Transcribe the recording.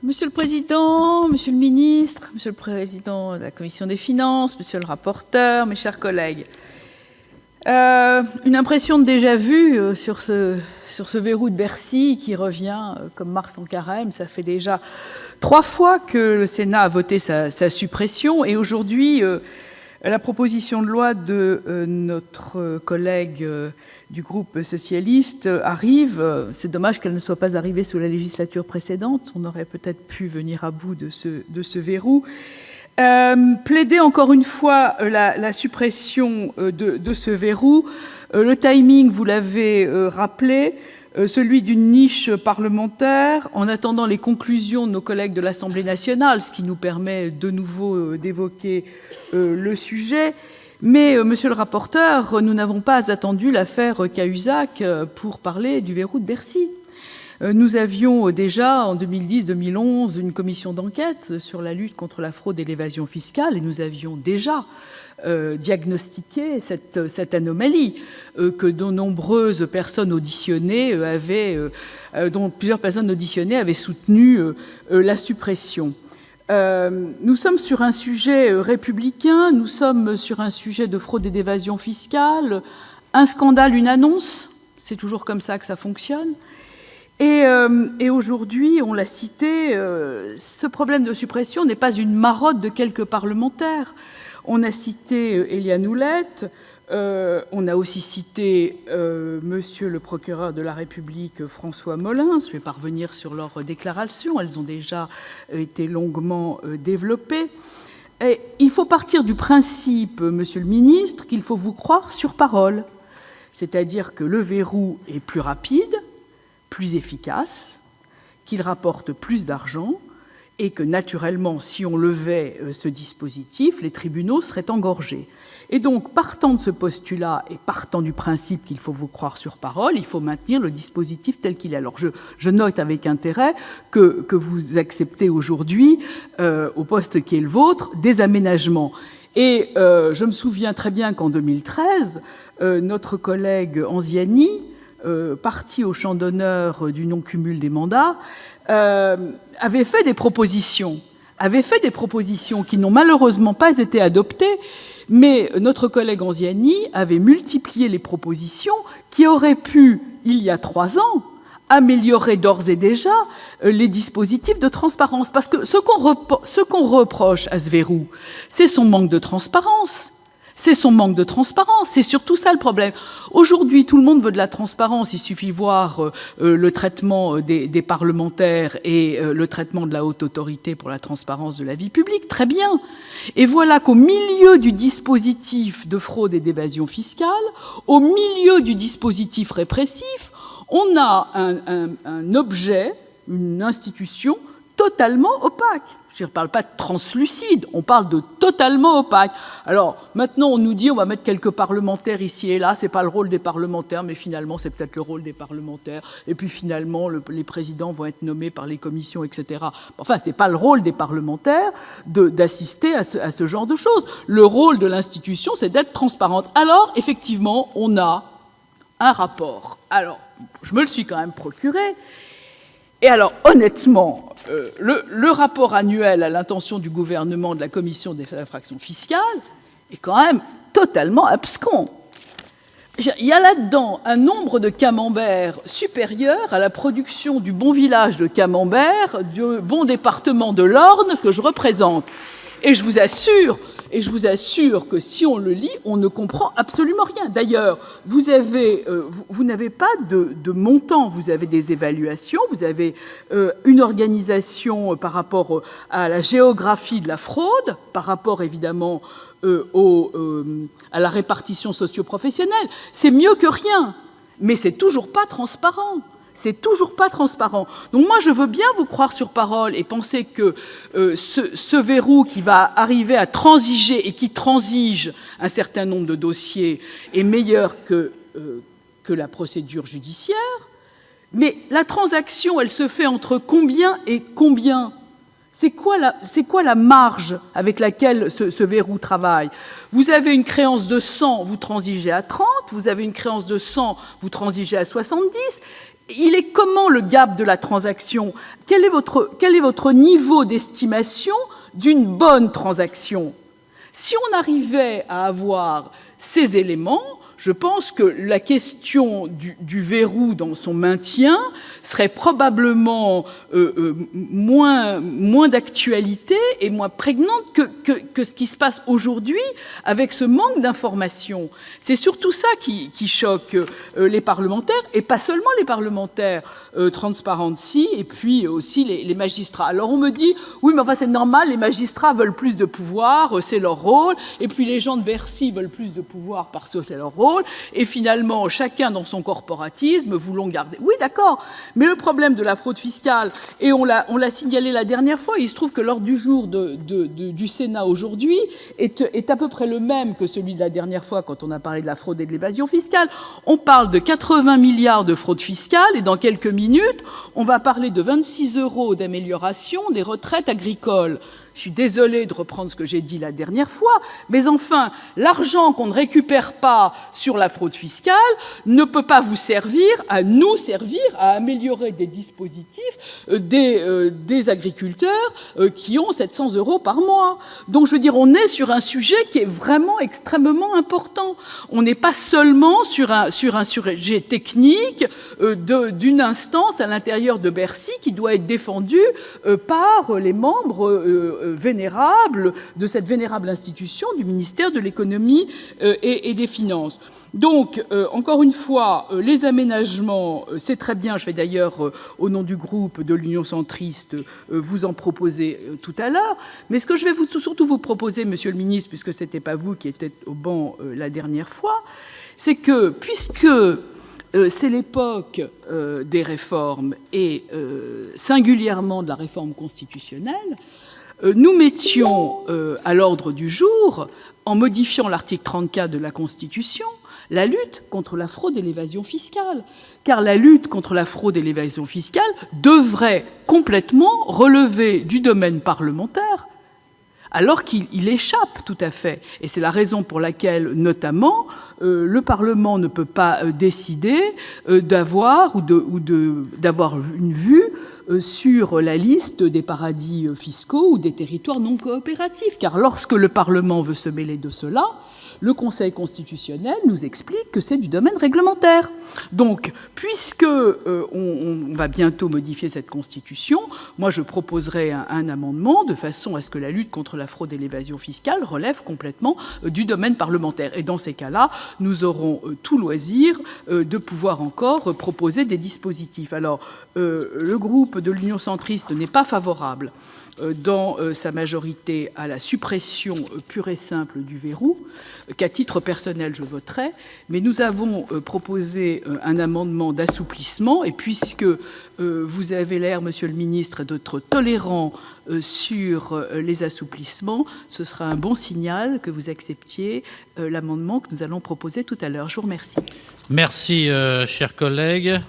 Monsieur le Président, Monsieur le Ministre, Monsieur le Président de la Commission des Finances, Monsieur le rapporteur, mes chers collègues. Une impression de déjà-vu sur ce verrou de Bercy qui revient comme Mars en carême. Ça fait déjà 3 fois que le Sénat a voté sa suppression et aujourd'hui, la proposition de loi de notre collègue du groupe socialiste arrive. C'est dommage qu'elle ne soit pas arrivée sous la législature précédente. On aurait peut-être pu venir à bout de ce verrou. Plaider encore une fois la suppression de ce verrou. Le timing, vous l'avez rappelé, celui d'une niche parlementaire, en attendant les conclusions de nos collègues de l'Assemblée nationale, ce qui nous permet de nouveau d'évoquer le sujet. Mais, monsieur le rapporteur, nous n'avons pas attendu l'affaire Cahuzac pour parler du verrou de Bercy. Nous avions déjà, en 2010-2011, une commission d'enquête sur la lutte contre la fraude et l'évasion fiscale, et nous avions déjà diagnostiqué cette anomalie que de nombreuses personnes auditionnées dont plusieurs personnes auditionnées avaient soutenu la suppression. Nous sommes sur un sujet républicain, nous sommes sur un sujet de fraude et d'évasion fiscale, un scandale, une annonce, c'est toujours comme ça que ça fonctionne. Et aujourd'hui, on l'a cité, ce problème de suppression n'est pas une marotte de quelques parlementaires. On a cité Éliane Houlette, on a aussi cité monsieur le procureur de la République, François Molins. Je vais pas revenir sur leurs déclarations, elles ont déjà été longuement développées. Et il faut partir du principe, monsieur le ministre, qu'il faut vous croire sur parole. C'est-à-dire que le verrou est plus rapide, plus efficace, qu'il rapporte plus d'argent et que, naturellement, si on levait ce dispositif, les tribunaux seraient engorgés. Et donc, partant de ce postulat et partant du principe qu'il faut vous croire sur parole, il faut maintenir le dispositif tel qu'il est. Alors, je note avec intérêt que vous acceptez aujourd'hui, au poste qui est le vôtre, des aménagements. Et je me souviens très bien qu'en 2013, notre collègue Anziani, parti au champ d'honneur du non-cumul des mandats, avait fait des propositions qui n'ont malheureusement pas été adoptées, mais notre collègue Anziani avait multiplié les propositions qui auraient pu, il y a 3 ans, améliorer d'ores et déjà les dispositifs de transparence. Parce que ce qu'on reproche à ce verrou, c'est son manque de transparence. C'est son manque de transparence, c'est surtout ça le problème. Aujourd'hui, tout le monde veut de la transparence, il suffit voir le traitement des parlementaires et le traitement de la haute autorité pour la transparence de la vie publique, très bien. Et voilà qu'au milieu du dispositif de fraude et d'évasion fiscale, au milieu du dispositif répressif, on a un objet, une institution totalement opaque. Je ne parle pas de translucide, on parle de totalement opaque. Alors, maintenant, on nous dit on va mettre quelques parlementaires ici et là, c'est pas le rôle des parlementaires, mais finalement, c'est peut-être le rôle des parlementaires. Et puis, finalement, les présidents vont être nommés par les commissions, etc. Enfin, c'est pas le rôle des parlementaires d'assister à ce genre de choses. Le rôle de l'institution, c'est d'être transparente. Alors, effectivement, on a un rapport. Alors, je me le suis quand même procuré. Et alors, honnêtement, le rapport annuel à l'intention du gouvernement de la Commission des infractions fiscales est quand même totalement abscon. Il y a là-dedans un nombre de camemberts supérieur à la production du bon village de Camembert, du bon département de l'Orne que je représente. Et je vous assure que si on le lit, on ne comprend absolument rien. D'ailleurs, vous n'avez pas de montant, vous avez des évaluations, vous avez une organisation par rapport à la géographie de la fraude, par rapport évidemment à la répartition socio-professionnelle. C'est mieux que rien, mais c'est toujours pas transparent. C'est toujours pas transparent. Donc moi, je veux bien vous croire sur parole et penser que ce verrou qui va arriver à transiger et qui transige un certain nombre de dossiers est meilleur que la procédure judiciaire. Mais la transaction, elle se fait entre combien et combien ? C'est quoi la marge avec laquelle ce verrou travaille ? Vous avez une créance de 100, vous transigez à 30, vous avez une créance de 100, vous transigez à 70, il est comment le gap de la transaction? Quel est votre niveau d'estimation d'une bonne transaction? Si on arrivait à avoir ces éléments, je pense que la question du verrou dans son maintien serait probablement moins d'actualité et moins prégnante que ce qui se passe aujourd'hui avec ce manque d'information. C'est surtout ça qui choque les parlementaires, et pas seulement les parlementaires, Transparency, et puis aussi les magistrats. Alors on me dit, oui, mais enfin c'est normal, les magistrats veulent plus de pouvoir, c'est leur rôle, et puis les gens de Bercy veulent plus de pouvoir parce que c'est leur rôle. Et finalement, chacun dans son corporatisme, voulons garder. Oui, d'accord, mais le problème de la fraude fiscale, et on l'a signalé la dernière fois, il se trouve que l'ordre du jour du Sénat aujourd'hui est à peu près le même que celui de la dernière fois quand on a parlé de la fraude et de l'évasion fiscale. On parle de 80 milliards de fraude fiscale, et dans quelques minutes, on va parler de 26 € d'amélioration des retraites agricoles. Je suis désolée de reprendre ce que j'ai dit la dernière fois, mais enfin, l'argent qu'on ne récupère pas sur la fraude fiscale ne peut pas nous servir à améliorer des dispositifs des agriculteurs qui ont 700 € par mois. Donc, je veux dire, on est sur un sujet qui est vraiment extrêmement important. On n'est pas seulement sur un sujet technique d'une instance à l'intérieur de Bercy qui doit être défendue par les membres vénérable de cette vénérable institution du ministère de l'économie et des finances. Donc, encore une fois, les aménagements, c'est très bien. Je vais d'ailleurs, au nom du groupe de l'Union centriste, vous en proposer tout à l'heure. Mais ce que je vais surtout vous proposer, Monsieur le ministre, puisque ce n'était pas vous qui étiez au banc la dernière fois, c'est que, puisque c'est l'époque des réformes et singulièrement de la réforme constitutionnelle, nous mettions à l'ordre du jour, en modifiant l'article 34 de la Constitution, la lutte contre la fraude et l'évasion fiscale. Car la lutte contre la fraude et l'évasion fiscale devrait complètement relever du domaine parlementaire, alors qu'il échappe tout à fait. Et c'est la raison pour laquelle, notamment, le Parlement ne peut pas décider d'avoir une vue sur la liste des paradis fiscaux ou des territoires non coopératifs. Car lorsque le Parlement veut se mêler de cela, le Conseil constitutionnel nous explique que c'est du domaine réglementaire. Donc, puisque on va bientôt modifier cette Constitution, moi je proposerai un amendement de façon à ce que la lutte contre la fraude et l'évasion fiscale relève complètement du domaine parlementaire. Et dans ces cas-là, nous aurons tout loisir de pouvoir encore proposer des dispositifs. Alors, le groupe de l'Union centriste n'est pas favorable dans sa majorité à la suppression pure et simple du verrou, qu'à titre personnel je voterai, mais nous avons proposé un amendement d'assouplissement, et puisque vous avez l'air, Monsieur le ministre, d'être tolérant sur les assouplissements, ce sera un bon signal que vous acceptiez l'amendement que nous allons proposer tout à l'heure. Je vous remercie. Merci, chers collègues.